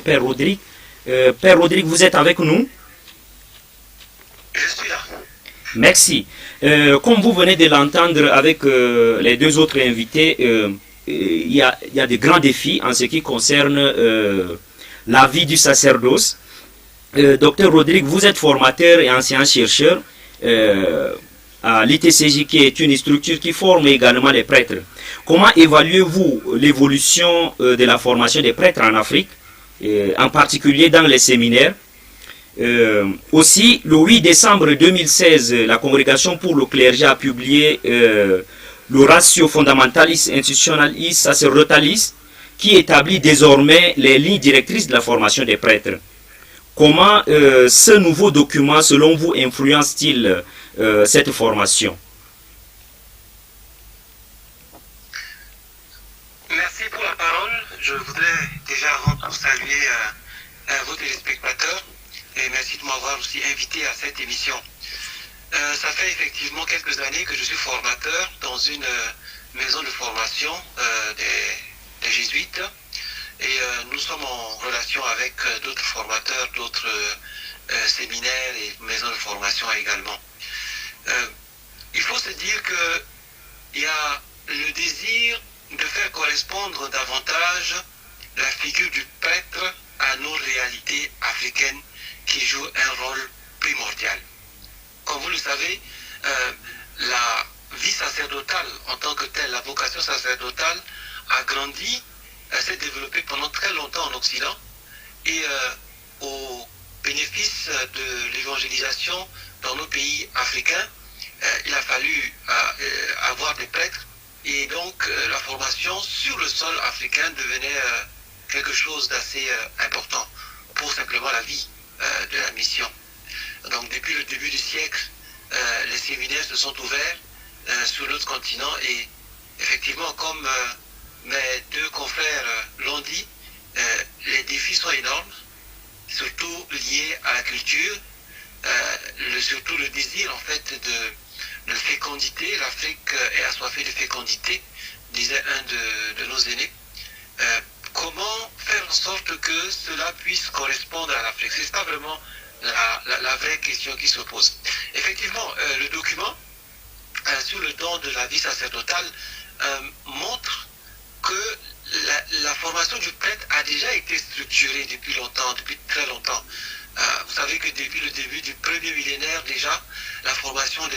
Père Rodrigue. Père Rodrigue, vous êtes avec nous? Je suis là. Merci. Comme vous venez de l'entendre avec les deux autres invités, il y a de grands défis en ce qui concerne la vie du sacerdoce. Docteur Rodrigue, vous êtes formateur et ancien chercheur à l'ITCJ, qui est une structure qui forme également les prêtres. Comment évaluez-vous l'évolution de la formation des prêtres en Afrique, en particulier dans les séminaires? Aussi, le 8 décembre 2016, la Congrégation pour le clergé a publié le Ratio Fundamentalis Institutionalis Sacerdotalis, qui établit désormais les lignes directrices de la formation des prêtres. Comment ce nouveau document, selon vous, influence-t-il cette formation? Merci pour la parole. Je voudrais déjà avant tout saluer vos téléspectateurs et merci de m'avoir aussi invité à cette émission. Ça fait effectivement quelques années que je suis formateur dans une maison de formation des jésuites. Et nous sommes en relation avec d'autres formateurs, d'autres séminaires et maisons de formation également. Il faut se dire qu'il y a le désir de faire correspondre davantage la figure du prêtre à nos réalités africaines qui jouent un rôle primordial. Comme vous le savez, la vie sacerdotale en tant que telle, la vocation sacerdotale a grandi, s'est développée pendant très longtemps en Occident et au bénéfice de l'évangélisation dans nos pays africains, il a fallu avoir des prêtres et donc la formation sur le sol africain devenait quelque chose d'assez important pour simplement la vie de la mission. Donc depuis le début du siècle, les séminaires se sont ouverts sur l'autre continent et effectivement comme mes deux confrères l'ont dit, les défis sont énormes, surtout liés à la culture, surtout le désir en fait de fécondité. L'Afrique est assoiffée de fécondité, disait un de nos aînés. Comment faire en sorte que cela puisse correspondre à l'Afrique? C'est ça vraiment la vraie question qui se pose. Effectivement, le document sur le don de la vie sacerdotale montre que la formation du prêtre a déjà été structurée depuis longtemps, depuis très longtemps. Vous savez que depuis le début du premier millénaire déjà, la formation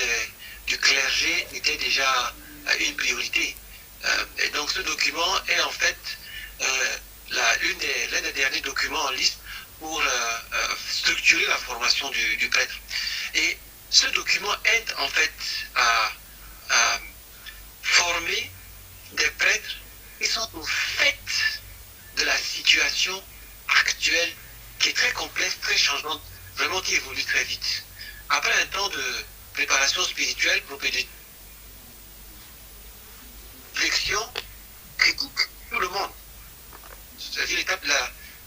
du clergé était déjà une priorité. Et donc ce document est en fait l'un des derniers documents en liste pour structurer la formation du prêtre. Et ce document aide en fait à former des prêtres qui sont au fait de la situation actuelle qui est très complexe, très changeante, vraiment qui évolue très vite. Après un temps de préparation spirituelle, propédeutique, réflexion critique sur le monde, c'est-à-dire l'étape de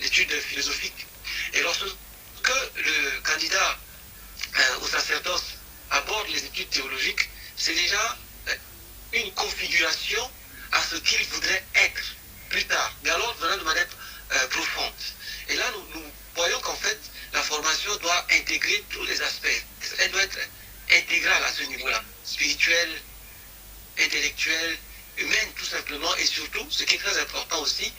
l'étude philosophique. Et lorsque le candidat au sacerdoce aborde les études théologiques, c'est déjà une configuration à ce qu'il voudrait être plus tard, mais alors venant de manière profonde. Et là, nous voyons qu'en fait, la formation doit intégrer tous les aspects. Elle doit être intégrale à ce niveau-là, spirituel, intellectuel, humaine tout simplement, et surtout, ce qui est très important aussi,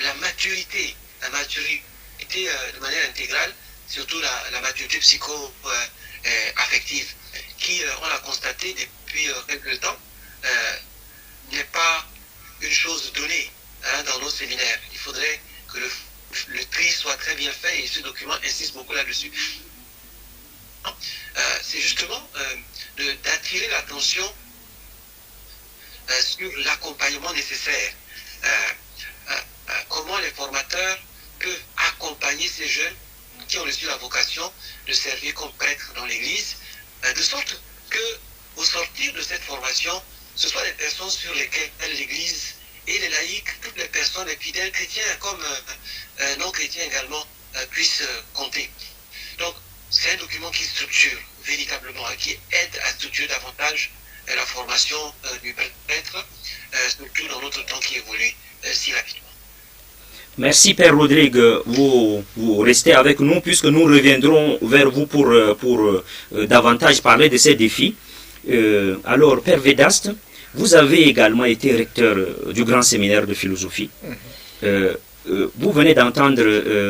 la maturité de manière intégrale, surtout la maturité psycho-affective, qui, on l'a constaté depuis quelque temps, n'est pas une chose donnée dans nos séminaires. Il faudrait que le tri soit très bien fait et ce document insiste beaucoup là-dessus. C'est justement d'attirer l'attention sur l'accompagnement nécessaire. Comment les formateurs peuvent accompagner ces jeunes qui ont reçu la vocation de servir comme prêtres dans l'Église, de sorte que, au sortir de cette formation, ce soit des personnes sur lesquelles l'Église et les laïcs, toutes les personnes, les fidèles chrétiens comme non chrétiens également, puissent compter. Donc, c'est un document qui structure véritablement, qui aide à structurer davantage la formation du prêtre, surtout dans notre temps qui évolue si rapidement. Merci Père Rodrigue, vous restez avec nous puisque nous reviendrons vers vous pour davantage parler de ces défis. Alors Père Vedaste, vous avez également été recteur du grand séminaire de philosophie. Vous venez d'entendre